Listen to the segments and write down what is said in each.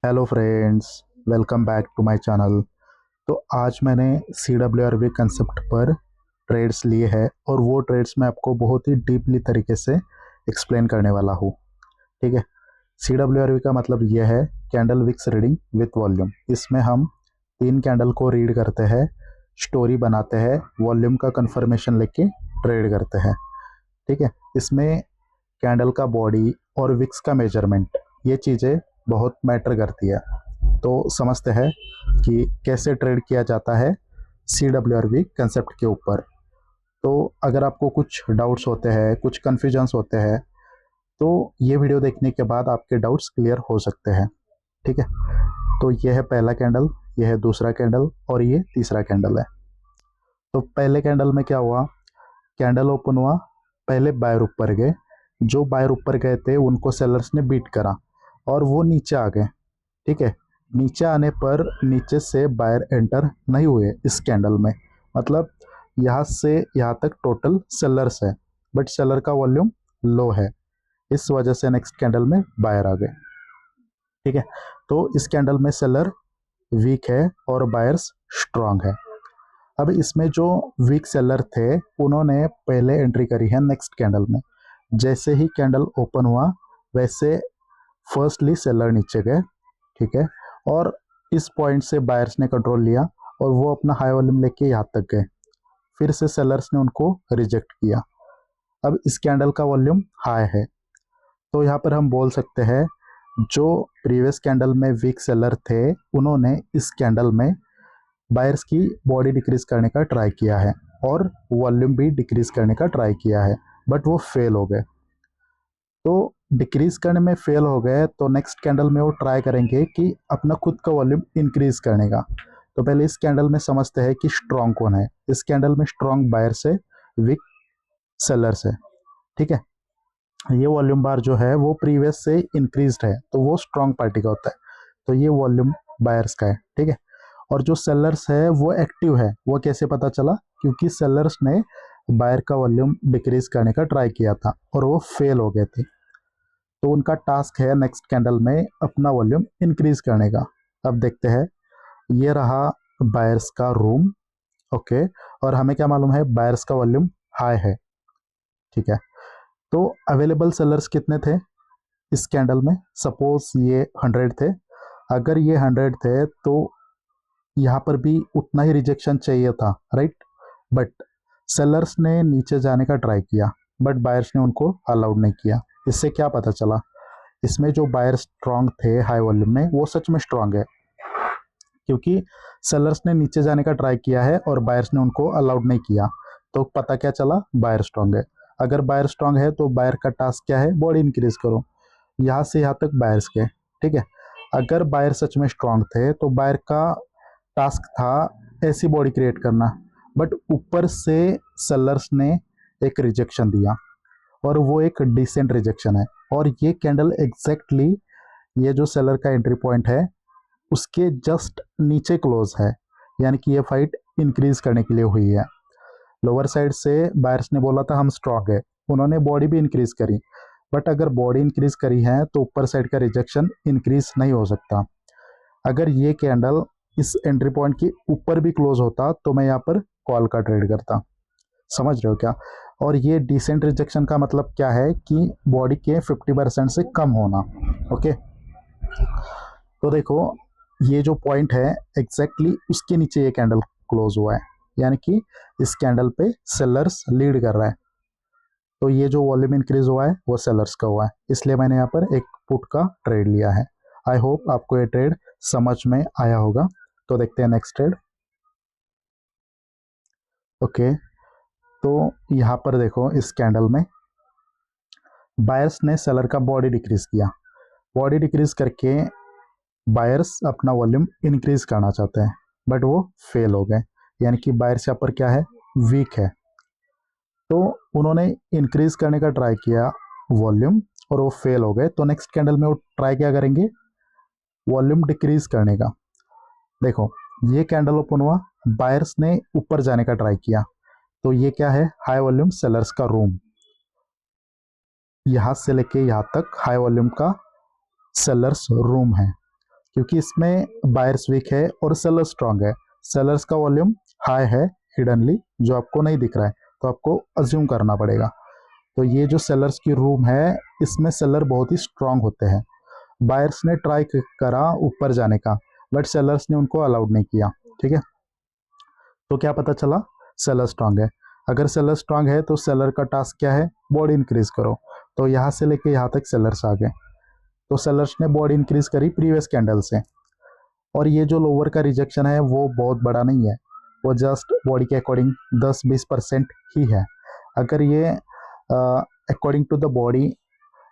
Hello friends, welcome back to my channel. तो आज मैंने C W R V concept पर ट्रेड्स लिए हैं और वो ट्रेड्स मैं आपको बहुत ही डीपली तरीके से एक्सप्लेन करने वाला हूँ। ठीक है। सी डब्ल्यू आर वी का मतलब यह है candle wicks reading with volume. इसमें हम 3 कैंडल को रीड करते हैं, स्टोरी बनाते हैं, वॉल्यूम का कंफर्मेशन लेके ट्रेड करते हैं। ठीक है। इसमें कैंडल का बॉडी और विक्स का मेजरमेंट, ये चीज़ें बहुत मैटर करती है। तो समझते हैं कि कैसे ट्रेड किया जाता है C W R V concept के ऊपर। तो अगर आपको कुछ डाउट्स होते हैं, कुछ कन्फ्यूजन्स होते हैं, तो ये वीडियो देखने के बाद आपके डाउट्स क्लियर हो सकते हैं। ठीक है। तो ये है पहला कैंडल, ये है दूसरा कैंडल और ये तीसरा कैंडल है। तो पहले कैंडल में क्या हुआ, कैंडल ओपन हुआ, पहले बायर ऊपर गए, जो बायर ऊपर गए थे उनको सेलर्स ने बीट करा और वो नीचे आ गए। ठीक है। नीचे आने पर नीचे से बायर एंटर नहीं हुए इस कैंडल में, मतलब यहाँ से यहाँ तक टोटल सेलर्स है, बट सेलर का वॉल्यूम लो है, इस वजह से नेक्स्ट कैंडल में बायर आ गए। ठीक है। तो इस कैंडल में सेलर वीक है और बायर्स स्ट्रांग है। अब इसमें जो वीक सेलर थे उन्होंने पहले एंट्री करी है नेक्स्ट कैंडल में। जैसे ही कैंडल ओपन हुआ वैसे फर्स्टली सेलर नीचे गए। ठीक है। और इस पॉइंट से बायर्स ने कंट्रोल लिया और वो अपना हाई वॉल्यूम लेके यहाँ तक गए, फिर से सेलर्स ने उनको रिजेक्ट किया। अब इस कैंडल का वॉल्यूम हाई है, तो यहाँ पर हम बोल सकते हैं जो प्रीवियस कैंडल में वीक सेलर थे उन्होंने इस कैंडल में बायर्स की बॉडी डिक्रीज करने का ट्राई किया है और वॉल्यूम भी डिक्रीज करने का ट्राई किया है, बट वो फेल हो गए। तो डिक्रीज करने में फेल हो गए तो नेक्स्ट कैंडल में वो ट्राई करेंगे कि अपना खुद का वॉल्यूम इंक्रीज करने का। तो पहले इस कैंडल में समझते हैं कि स्ट्रॉन्ग कौन है। इस कैंडल में स्ट्रॉन्ग बायर्स है, वीक सेलर्स है। ठीक है। ये वॉल्यूम बार जो है वो प्रीवियस से इंक्रीज्ड है, तो वो स्ट्रॉन्ग पार्टी का होता है। तो ये वॉल्यूम बायर्स का है। ठीक है। और जो सेलर्स है वो एक्टिव है। वो कैसे पता चला, क्योंकि सेलर्स ने बायर का वॉल्यूम डिक्रीज करने का ट्राई किया था और वो फेल हो गए थे। तो उनका टास्क है नेक्स्ट कैंडल में अपना वॉल्यूम इंक्रीज करने का। अब देखते हैं, ये रहा बायर्स का रूम। ओके। और हमें क्या मालूम है, बायर्स का वॉल्यूम हाई है। ठीक है। तो अवेलेबल सेलर्स कितने थे इस कैंडल में, सपोज ये 100 थे। अगर ये 100 थे तो यहाँ पर भी उतना ही रिजेक्शन चाहिए था, राइट। बट सेलर्स ने नीचे जाने का ट्राई किया, बट बायर्स ने उनको अलाउड नहीं किया। इससे क्या पता चला, इसमें जो बायर स्ट्रांग थे हाई वॉल्यूम में वो सच में स्ट्रांग है, क्योंकि सेलर्स ने नीचे जाने का ट्राई किया है और बायर्स ने उनको अलाउड नहीं किया। तो पता क्या चला, बायर स्ट्रांग है। अगर बायर स्ट्रांग है तो बायर का टास्क क्या है, बॉडी इंक्रीज करो। यहाँ से यहाँ तक बायर्स के। ठीक है। अगर बायर सच में स्ट्रांग थे तो बायर का टास्क था ऐसी बॉडी क्रिएट करना, बट ऊपर से सेलर्स ने एक रिजेक्शन दिया और वो एक डिसेंट रिजेक्शन है। और ये कैंडल एग्जैक्टली ये जो सेलर का एंट्री पॉइंट है उसके जस्ट नीचे क्लोज है, यानी कि ये फाइट इंक्रीज करने के लिए हुई है। लोअर साइड से बायर्स ने बोला था हम स्ट्रांग है, उन्होंने बॉडी भी इंक्रीज करी, बट अगर बॉडी इंक्रीज करी है तो ऊपर साइड का रिजेक्शन इंक्रीज नहीं हो सकता। अगर ये कैंडल इस एंट्री पॉइंट के ऊपर भी क्लोज होता तो मैं यहाँ पर कॉल का ट्रेड करता। समझ रहे हो क्या। और ये डिसेंट रिजेक्शन का मतलब क्या है कि बॉडी के 50% से कम होना। ओके। तो देखो, ये जो पॉइंट है एग्जैक्टली उसके नीचे ये कैंडल क्लोज हुआ है, यानी कि इस कैंडल पे सेलर्स लीड कर रहा है। तो ये जो वॉल्यूम इंक्रीज हुआ है वो सेलर्स का हुआ है, इसलिए मैंने यहाँ पर एक पुट का ट्रेड लिया है। आई होप आपको ये ट्रेड समझ में आया होगा। तो देखते हैं नेक्स्ट ट्रेड। ओके। तो यहाँ पर देखो, इस कैंडल में बायर्स ने सेलर का बॉडी डिक्रीज किया। बॉडी डिक्रीज करके बायर्स अपना वॉल्यूम इंक्रीज करना चाहते हैं, बट वो फेल हो गए, यानी कि बायर्स यहाँ पर क्या है, वीक है। तो उन्होंने इंक्रीज करने का ट्राई किया वॉल्यूम और वो फेल हो गए। तो नेक्स्ट कैंडल में वो ट्राई क्या करेंगे, वॉल्यूम डिक्रीज करने का। देखो, ये कैंडल ओपन हुआ, बायर्स ने ऊपर जाने का ट्राई किया। तो ये क्या है, हाई वॉल्यूम सेलर्स का रूम। यहाँ से लेके यहाँ तक हाई वॉल्यूम का सेलर्स रूम है। क्योंकि इसमें बायर्स वीक है और सेलर स्ट्रांग है। सेलर्स का वॉल्यूम हाई है हिडनली, जो आपको नहीं दिख रहा है, तो आपको अज्यूम करना पड़ेगा। तो ये जो सेलर्स की रूम है, इसमें सेलर बहुत ही स्ट्रांग होते हैं। बायर्स ने ट्राई करा ऊपर जाने का, बट सेलर्स ने उनको अलाउड नहीं किया। ठीक है, तो क्या पता चला, सेलर स्ट्रांग है। अगर सेलर स्ट्रांग है तो सेलर का टास्क क्या है, बॉडी इंक्रीज करो। तो यहाँ से लेके यहाँ तक सेलर्स आ गए। तो सेलर्स ने बॉडी इंक्रीज करी प्रीवियस कैंडल से, और ये जो लोअर का रिजेक्शन है वो बहुत बड़ा नहीं है, वो जस्ट बॉडी के अकॉर्डिंग 10-20% ही है। अगर ये अकॉर्डिंग टू द बॉडी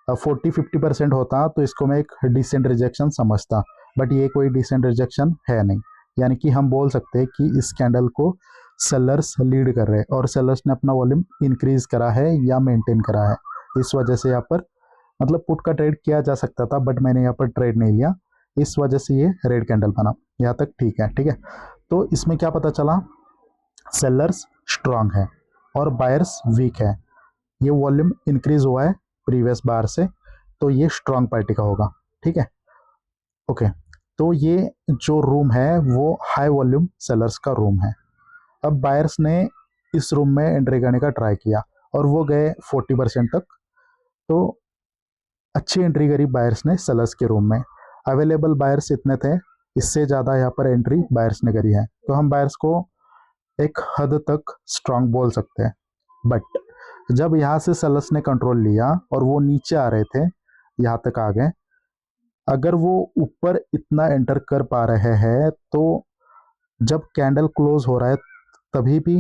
40-50% होता तो इसको मैं एक डिसेंट रिजेक्शन समझता, बट ये कोई डिसेंट रिजेक्शन है नहीं। यानी कि हम बोल सकते हैं कि इस कैंडल को सेलर्स लीड कर रहे हैं, और सेलर्स ने अपना वॉल्यूम इंक्रीज करा है या मेंटेन करा है। इस वजह से यहाँ पर मतलब पुट का ट्रेड किया जा सकता था, बट मैंने यहाँ पर ट्रेड नहीं लिया, इस वजह से ये रेड कैंडल बना। यहाँ तक ठीक है। ठीक है, तो इसमें क्या पता चला, सेलर्स स्ट्रांग है और बायर्स वीक है। ये वॉल्यूम इंक्रीज हुआ है प्रीवियस बार से, तो ये स्ट्रांग पार्टी का होगा। ठीक है, ओके। तो ये जो रूम है वो हाई वॉल्यूम सेलर्स का रूम है। अब बायर्स ने इस रूम में एंट्री करने का ट्राई किया और वो गए 40% तक। तो अच्छी एंट्री करी बायर्स ने सेलर्स के रूम में। अवेलेबल बायर्स इतने थे, इससे ज़्यादा यहाँ पर एंट्री बायर्स ने करी है, तो हम बायर्स को एक हद तक स्ट्रांग बोल सकते हैं। बट जब यहाँ से सेलर्स ने कंट्रोल लिया और वो नीचे आ रहे थे, यहाँ तक आ गए, अगर वो ऊपर इतना एंटर कर पा रहे हैं तो जब कैंडल क्लोज हो रहा है तभी भी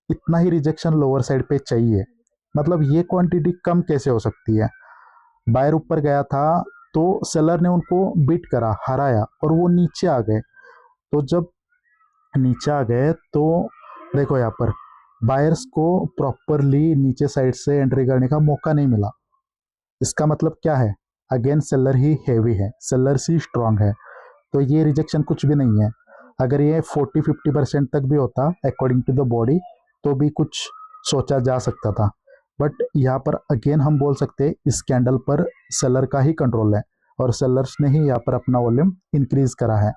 इतना ही रिजेक्शन लोअर साइड पे चाहिए। मतलब ये क्वांटिटी कम कैसे हो सकती है। बायर ऊपर गया था तो सेलर ने उनको बीट करा, हराया, और वो नीचे आ गए। तो जब नीचे आ गए तो देखो यहाँ पर बायर्स को प्रॉपरली नीचे साइड से एंट्री करने का मौका नहीं मिला। इसका मतलब क्या है, अगेन सेलर ही हैवी है, सेलर ही स्ट्रांग है, तो ये रिजेक्शन कुछ भी नहीं है। अगर ये 40-50% तक भी होता अकॉर्डिंग टू द बॉडी तो भी कुछ सोचा जा सकता था। बट यहाँ पर अगेन हम बोल सकते हैं इस कैंडल पर सेलर का ही कंट्रोल है, और सेलर्स ने ही यहाँ पर अपना वॉल्यूम इंक्रीज करा है।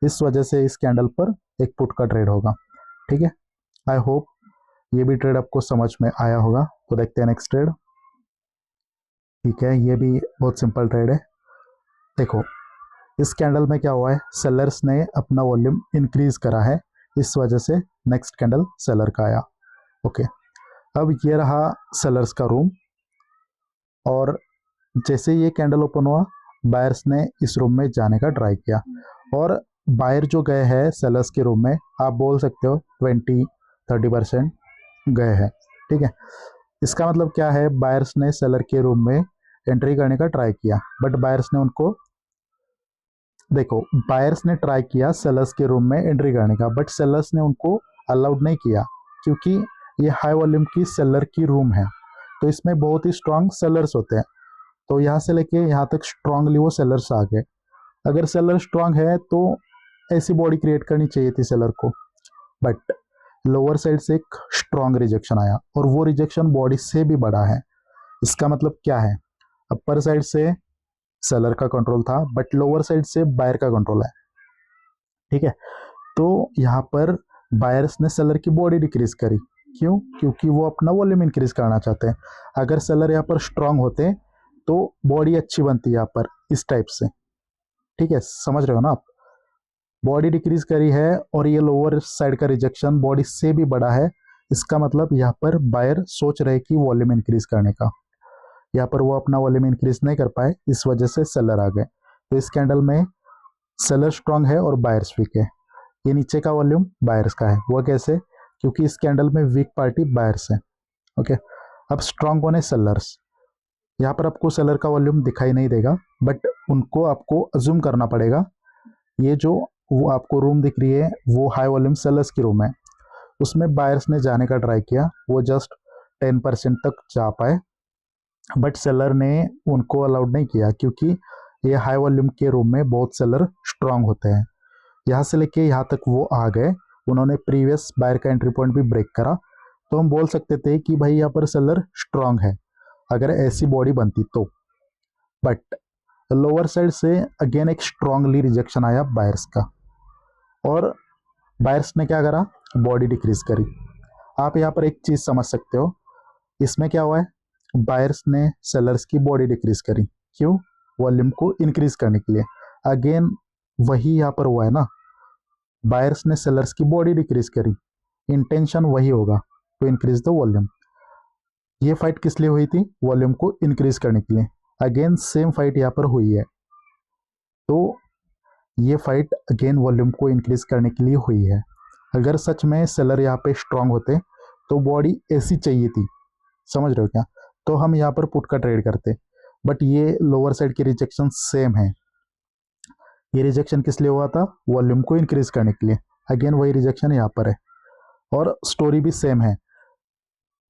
इस वजह से इस कैंडल पर एक पुट का ट्रेड होगा। ठीक है, आई होप ये भी ट्रेड आपको समझ में आया होगा। तो देखते हैं नेक्स्ट ट्रेड। ठीक है, ये भी बहुत सिंपल ट्रेड है। देखो इस कैंडल में क्या हुआ है, सेलर्स ने अपना वॉल्यूम इंक्रीज करा है, इस वजह से नेक्स्ट कैंडल सेलर का आया। ओके, अब ये रहा सेलर्स का रूम, और जैसे ये कैंडल ओपन हुआ बायर्स ने इस रूम में जाने का ट्राई किया, और बायर जो गए हैं सेलर्स के रूम में, आप बोल सकते हो 20-30% गए हैं। ठीक है, इसका मतलब क्या है, बायर्स ने सेलर के रूम में एंट्री करने का ट्राई किया, बट बायर्स ने उनको, देखो बायर्स ने ट्राई किया सेलर्स के रूम में एंट्री करने का, बट सेलर्स ने उनको अलाउड नहीं किया, क्योंकि ये हाई वॉल्यूम की सेलर की रूम है, तो इसमें बहुत ही स्ट्रांग सेलर्स होते हैं। तो यहाँ से लेके यहाँ तक स्ट्रांगली वो सेलर्स आ गए। अगर सेलर स्ट्रांग है तो ऐसी बॉडी क्रिएट करनी चाहिए थी सेलर को, बट लोअर साइड से एक स्ट्रांग रिजेक्शन आया, और वो रिजेक्शन बॉडी से भी बड़ा है। इसका मतलब क्या है, अपर साइड से सेलर का कंट्रोल था, बट लोअर साइड से बायर का कंट्रोल है। ठीक है, तो यहाँ पर बायर्स ने सेलर की बॉडी डिक्रीज करी, क्यों, क्योंकि वो अपना वॉल्यूम इंक्रीज करना चाहते हैं। अगर सेलर यहाँ पर स्ट्रांग होते तो बॉडी अच्छी बनती है यहाँ पर इस टाइप से। ठीक है, समझ रहे हो ना आप, बॉडी डिक्रीज करी है और ये लोअर साइड का रिजेक्शन बॉडी से भी बड़ा है। इसका मतलब यहाँ पर बायर सोच रहे कि वॉल्यूम इंक्रीज करने का, यहाँ पर वो अपना वॉल्यूम इंक्रीज नहीं कर पाए, इस वजह से सेलर आ गए। तो इस कैंडल में सेलर स्ट्रांग है और बायर्स वीक है। ये नीचे का वॉल्यूम बायर्स का है, वो कैसे, क्योंकि इस कैंडल में वीक पार्टी बायर्स है। ओके, अब स्ट्रांग कौन है, सेलर्स। यहाँ पर आपको सेलर का वॉल्यूम दिखाई नहीं देगा, बट उनको आपको अज्यूम करना पड़ेगा। ये जो वो आपको रूम दिख रही है वो हाई वॉल्यूम सेलर्स की रूम है, उसमें बायर्स ने जाने का ट्राई किया, वो जस्ट 10% तक जा पाए, बट सेलर ने उनको अलाउड नहीं किया, क्योंकि ये हाई वॉल्यूम के रूम में बहुत सेलर स्ट्रांग होते हैं। यहाँ से लेके यहाँ तक वो आ गए, उन्होंने प्रीवियस बायर का एंट्री पॉइंट भी ब्रेक करा, तो हम बोल सकते थे कि भाई यहाँ पर सेलर स्ट्रांग है अगर ऐसी बॉडी बनती तो। बट लोअर साइड से अगेन एक स्ट्रांगली रिजेक्शन आया बायर्स का, और बायर्स ने क्या करा, बॉडी डिक्रीज करी। आप यहाँ पर एक चीज समझ सकते हो, इसमें क्या हुआ है, बायर्स ने सेलर्स की बॉडी डिक्रीज करी, क्यों, वॉल्यूम को इंक्रीज करने के लिए। अगेन वही यहाँ पर हुआ है ना, बायर्स ने सेलर्स की बॉडी डिक्रीज करी, इंटेंशन वही होगा, टू इंक्रीज द वॉल्यूम। ये फाइट किस लिए हुई थी, वॉल्यूम को इंक्रीज करने के लिए। अगेन सेम फाइट यहाँ पर हुई है, तो ये फाइट अगेन वॉल्यूम को इंक्रीज करने के लिए हुई है। अगर सच में सेलर यहाँ पे स्ट्रांग होते तो बॉडी ऐसी चाहिए थी, समझ रहे हो क्या, तो हम यहाँ पर पुट का ट्रेड करते। बट ये लोअर साइड की रिजेक्शन सेम है, ये रिजेक्शन किस लिए हुआ था, वॉल्यूम को इंक्रीज करने के लिए। अगेन वही रिजेक्शन यहाँ पर है, और स्टोरी भी सेम है।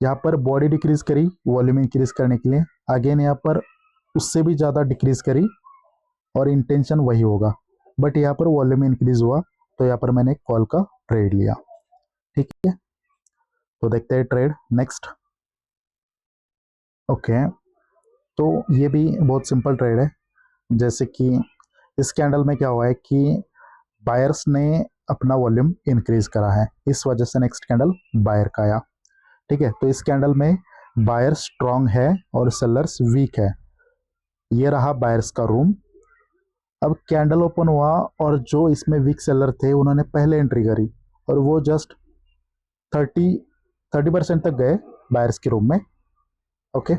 यहाँ पर बॉडी डिक्रीज करी वॉल्यूम इंक्रीज करने के लिए, अगेन यहाँ पर उससे भी ज़्यादा डिक्रीज करी, और इंटेंशन वही होगा, बट यहाँ पर वॉल्यूम इंक्रीज हुआ, तो यहाँ पर मैंने कॉल का ट्रेड लिया। ठीक है, तो देखते हैं ट्रेड नेक्स्ट। ओके, तो ये भी बहुत सिंपल ट्रेड है। जैसे कि इस कैंडल में क्या हुआ है कि बायर्स ने अपना वॉल्यूम इंक्रीज करा है, इस वजह से नेक्स्ट कैंडल बायर का आया। ठीक है, तो इस कैंडल में बायर स्ट्रांग है और सेलर्स वीक है। ये रहा बायर्स का रूम। अब कैंडल ओपन हुआ और जो इसमें वीक सेलर थे उन्होंने पहले एंट्री करी, और वो जस्ट 30% तक गए बायर्स के रूम में। ओके,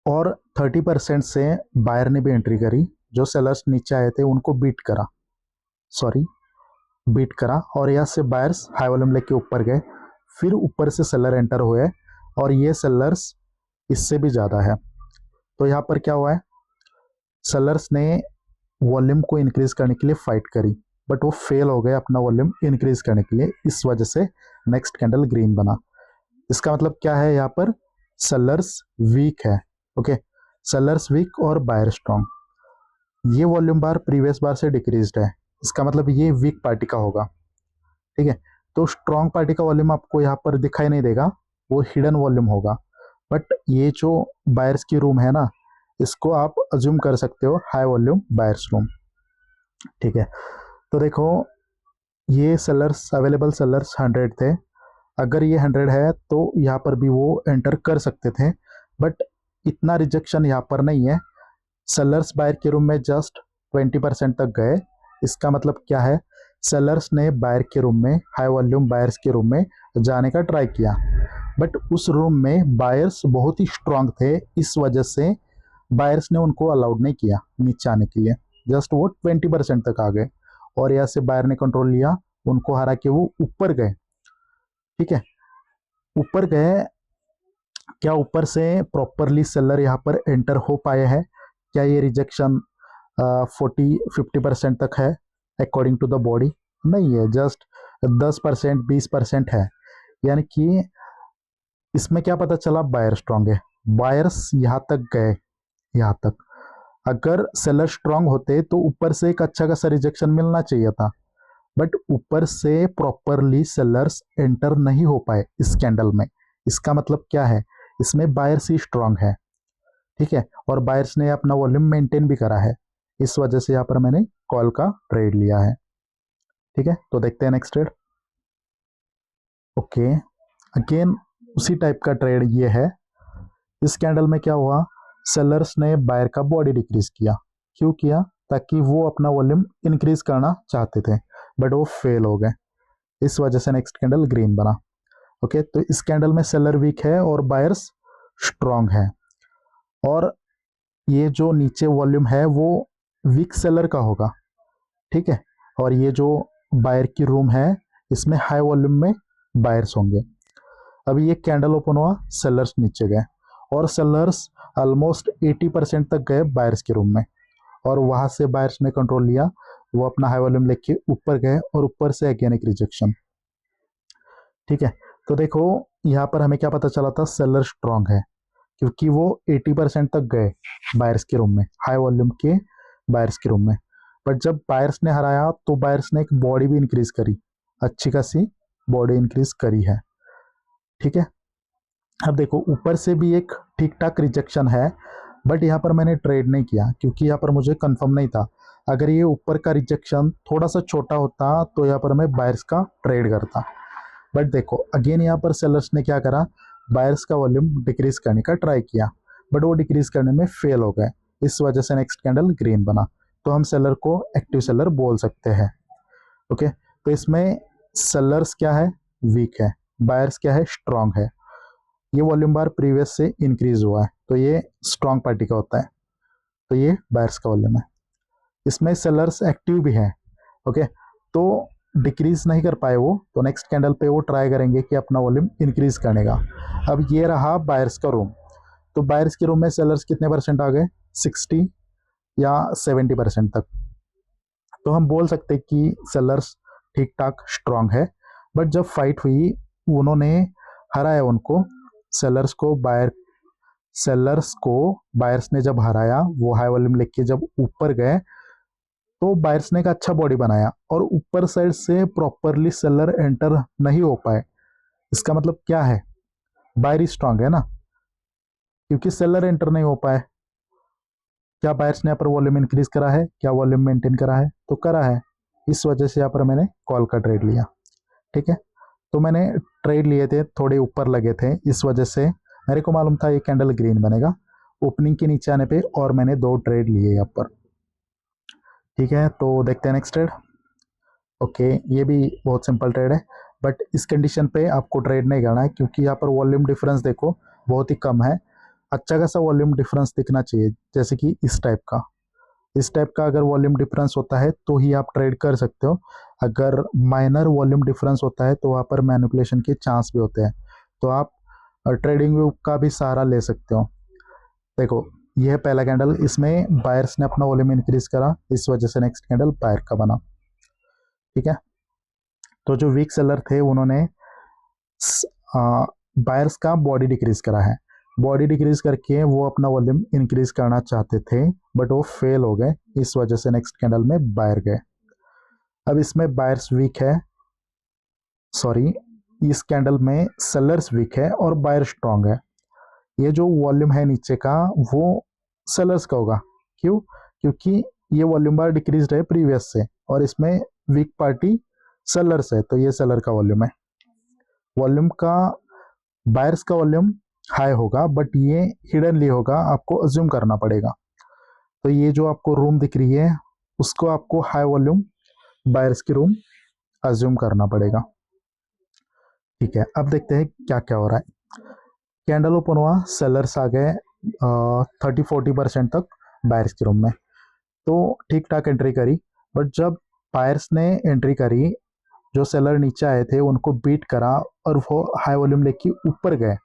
और 30% से बायर ने भी एंट्री करी, जो सेलर्स नीचे आए थे उनको बीट करा, और यहाँ से बायर्स हाई वॉल्यूम लेके ऊपर गए, फिर ऊपर से सेलर एंटर हुए, और ये सेलर्स इससे भी ज़्यादा है। तो यहाँ पर क्या हुआ है, सेलर्स ने वॉल्यूम को इंक्रीज करने के लिए फाइट करी, बट वो फेल हो गए अपना वॉल्यूम इंक्रीज करने के लिए, इस वजह से नेक्स्ट कैंडल ग्रीन बना। इसका मतलब क्या है, यहाँ पर सेलर्स वीक है। ओके, सेलर्स वीक और बायर स्ट्रॉन्ग। ये वॉल्यूम बार प्रीवियस बार से डिक्रीज्ड है, इसका मतलब ये वीक पार्टी का होगा। ठीक है, तो स्ट्रॉन्ग पार्टी का वॉल्यूम आपको यहाँ पर दिखाई नहीं देगा, वो हिडन वॉल्यूम होगा। बट ये जो बायर्स की रूम है ना, इसको आप अज्यूम कर सकते हो हाई वॉल्यूम बायर्स रूम। ठीक है, तो देखो ये सेलर्स, अवेलेबल सेलर्स 100 थे, अगर ये 100 है तो यहाँ पर भी वो एंटर कर सकते थे, बट इतना रिजेक्शन यहाँ पर नहीं है। सेलर्स बायर के रूम में जस्ट 20% तक गए, इसका मतलब क्या है, सेलर्स ने बायर के रूम में, हाई वॉल्यूम बायर्स के रूम में जाने का ट्राई किया, बट उस रूम में बायर्स बहुत ही स्ट्रांग थे, इस वजह से बायर्स ने उनको अलाउड नहीं किया नीचे आने के लिए, जस्ट वो 20% तक आ गए, और यहाँ से बायर ने कंट्रोल लिया, उनको हरा के वो ऊपर गए। ठीक है, ऊपर गए, क्या ऊपर से प्रॉपरली सेलर यहाँ पर एंटर हो पाए हैं, क्या ये रिजेक्शन 40-50% तक है अकॉर्डिंग टू द बॉडी, नहीं है, जस्ट 10% 20% है। यानी कि इसमें क्या पता चला, बायर स्ट्रांग है, बायर्स यहाँ तक गए, यहाँ तक। अगर सेलर स्ट्रांग होते तो ऊपर से एक अच्छा खासा रिजेक्शन मिलना चाहिए था, बट ऊपर से प्रॉपरली सेलर्स एंटर नहीं हो पाए इस कैंडल में। इसका मतलब क्या है, इसमें बायर्स ही स्ट्रांग है। ठीक है, और बायर्स ने अपना वॉल्यूम मेंटेन भी करा है, इस वजह से यहाँ पर मैंने कॉल का ट्रेड लिया है। ठीक है, तो देखते हैं नेक्स्ट ट्रेड। ओके, अगेन उसी टाइप का ट्रेड ये है। इस कैंडल में क्या हुआ, सेलर्स ने बायर का बॉडी डिक्रीज किया, क्यों किया, ताकि वो अपना वॉल्यूम इंक्रीज करना चाहते थे, बट वो फेल हो गए, इस वजह से नेक्स्ट कैंडल ग्रीन बना। ओके, तो इस कैंडल में सेलर वीक है और बायर्स स्ट्रांग है, और ये जो नीचे वॉल्यूम है वो वीक सेलर का होगा। ठीक है, और ये जो बायर की रूम है इसमें हाई वॉल्यूम में बायर्स होंगे। अभी ये कैंडल ओपन हुआ, सेलर्स नीचे गए, और सेलर्स ऑलमोस्ट 80% तक गए बायर्स के रूम में, और वहां से बायर्स ने कंट्रोल लिया, वो अपना हाई वॉल्यूम लेके ऊपर गए, और ऊपर से अगेन एक रिजेक्शन। ठीक है, तो देखो यहाँ पर हमें क्या पता चला था, सेलर स्ट्रांग है, क्योंकि वो 80% तक गए बायर्स के रूम में, हाई वॉल्यूम के बायर्स के रूम में। बट जब बायर्स ने हराया तो बायर्स ने एक बॉडी भी इंक्रीज करी, अच्छी खासी बॉडी इंक्रीज करी है। ठीक है, अब देखो ऊपर से भी एक ठीक ठाक रिजेक्शन है, बट यहाँ पर मैंने ट्रेड नहीं किया क्योंकि यहाँ पर मुझे कंफर्म नहीं था। अगर ये ऊपर का रिजेक्शन थोड़ा सा छोटा होता तो यहाँ पर मैं बायर्स का ट्रेड करता। बट देखो अगेन यहाँ पर सेलर्स ने क्या करा, बायर्स का वॉल्यूम डिक्रीज करने का ट्राई किया, बट वो डिक्रीज करने में फेल हो गए। इस वजह से नेक्स्ट कैंडल ग्रीन बना। तो हम सेलर को एक्टिव सेलर बोल सकते हैं। ओके, तो इसमें सेलर्स क्या है, वीक है, बायर्स क्या है, स्ट्रांग है। ये वॉल्यूम बार प्रीवियस से इंक्रीज हुआ है तो ये स्ट्रांग पार्टी का होता है, तो ये बायर्स का वॉल्यूम है। इसमें सेलर्स एक्टिव भी है। ओके, तो डिक्रीज नहीं कर पाए वो, तो नेक्स्ट कैंडल पे वो ट्राई करेंगे कि अपना वॉल्यूम इंक्रीज करने का। अब ये रहा बायर्स का रूम। तो बायर्स के रूम में सेलर्स कितने परसेंट आ गए, 60 या 70% तक। तो हम बोल सकते कि सेलर्स ठीक ठाक स्ट्रांग है। बट जब फाइट हुई उन्होंने हराया उनको, सेलर्स को बायर्स ने जब हराया, वो हाई वॉल्यूम लेके जब ऊपर गए तो बायर्स ने एक अच्छा बॉडी बनाया और ऊपर साइड से प्रॉपरली सेलर एंटर नहीं हो पाए। इसका मतलब क्या है, बायर स्ट्रांग है ना, क्योंकि सेलर एंटर नहीं हो पाए। क्या बायर्स ने यहाँ पर वॉल्यूम इंक्रीज करा है, क्या वॉल्यूम मेंटेन करा है, तो करा है। इस वजह से यहाँ पर मैंने कॉल का ट्रेड लिया। ठीक है, तो मैंने ट्रेड लिए थे, थोड़े ऊपर लगे थे, इस वजह से मेरे को मालूम था ये कैंडल ग्रीन बनेगा। ओपनिंग के नीचे आने पे और मैंने 2 ट्रेड लिए यहाँ पर। ठीक है, तो देखते हैं नेक्स्ट ट्रेड। ओके, ये भी बहुत सिंपल ट्रेड है, बट इस कंडीशन पे आपको ट्रेड नहीं करना है क्योंकि यहाँ पर वॉल्यूम डिफरेंस देखो बहुत ही कम है। अच्छा खासा वॉल्यूम डिफरेंस दिखना चाहिए, जैसे कि इस टाइप का अगर वॉल्यूम डिफरेंस होता है तो ही आप ट्रेड कर सकते हो। अगर माइनर वॉल्यूम डिफरेंस होता है तो वहाँ पर मैनिपुलेशन के चांस भी होते हैं, तो आप ट्रेडिंग व्यू का भी सहारा ले सकते हो। देखो यह है पहला कैंडल, इसमें बायर्स ने अपना वॉल्यूम इंक्रीज करा, इस वजह से नेक्स्ट कैंडल बायर का बना। ठीक है, तो जो वीक सेलर थे उन्होंने बायर्स का बॉडी डिक्रीज करा है। बॉडी डिक्रीज करके वो अपना वॉल्यूम इंक्रीज करना चाहते थे, बट वो फेल हो गए, इस वजह से नेक्स्ट कैंडल में बायर गए। अब इसमें बायर्स वीक है, सॉरी, इस कैंडल में सेलर्स वीक है और बायर स्ट्रांग है। ये जो वॉल्यूम है नीचे का वो सेलर्स का होगा। क्यों, क्योंकि ये वॉल्यूम बार डिक्रीज है प्रीवियस से और इसमें वीक पार्टी सेलर्स है, तो ये सेलर का वॉल्यूम है। वॉल्यूम का बायर्स का वॉल्यूम हाई होगा, बट ये हिडनली होगा, आपको अज्यूम करना पड़ेगा। तो ये जो आपको रूम दिख रही है उसको आपको हाई वॉल्यूम बायर्स की रूम अज्यूम करना पड़ेगा। ठीक है, अब देखते हैं क्या क्या हो रहा है। कैंडल ओपन हुआ, सेलर्स आ गए 30-40% तक बायर्स के रूम में, तो ठीक ठाक एंट्री करी। बट जब बायर्स ने एंट्री करी, जो सेलर नीचे आए थे उनको बीट करा और वो हाई वॉल्यूम लेके ऊपर गए,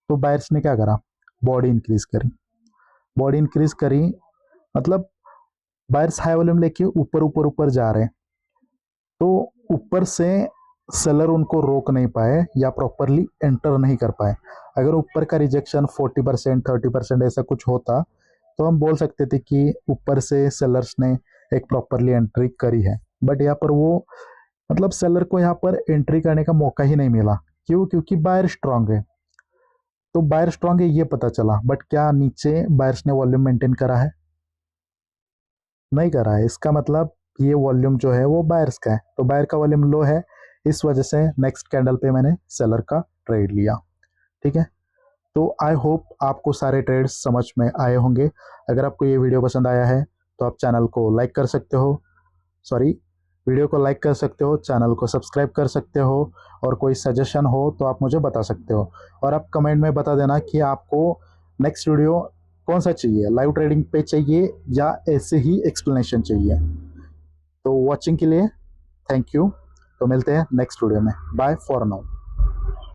तो बायर्स ने क्या करा, बॉडी इंक्रीज करी। मतलब बायर्स हाई वॉल्यूम लेके ऊपर ऊपर ऊपर जा रहे हैं, तो ऊपर से सेलर उनको रोक नहीं पाए या प्रॉपरली एंटर नहीं कर पाए। अगर ऊपर का रिजेक्शन 40% 30% ऐसा कुछ होता तो हम बोल सकते थे कि ऊपर से सेलर्स ने एक प्रॉपरली एंट्री करी है। बट यहाँ पर वो मतलब सेलर को यहाँ पर एंट्री करने का मौका ही नहीं मिला। क्यों, क्योंकि बायर स्ट्रांग है। तो बायर स्ट्रांग है ये पता चला, बट क्या नीचे बायर्स ने वॉल्यूम मेंटेन करा है, नहीं करा है। इसका मतलब ये वॉल्यूम जो है वो बायर्स का है, तो बायर का वॉल्यूम लो है, इस वजह से नेक्स्ट कैंडल पे मैंने सेलर का ट्रेड लिया। ठीक है, तो आई होप आपको सारे ट्रेड्स समझ में आए होंगे। अगर आपको ये वीडियो पसंद आया है तो आप चैनल को लाइक कर सकते हो, वीडियो को लाइक कर सकते हो, चैनल को सब्सक्राइब कर सकते हो, और कोई सजेशन हो तो आप मुझे बता सकते हो। और आप कमेंट में बता देना कि आपको नेक्स्ट वीडियो कौन सा चाहिए, लाइव ट्रेडिंग पे चाहिए या ऐसे ही एक्सप्लेनेशन चाहिए। तो वॉचिंग के लिए थैंक यू। तो मिलते हैं नेक्स्ट वीडियो में, बाय फॉर नाउ।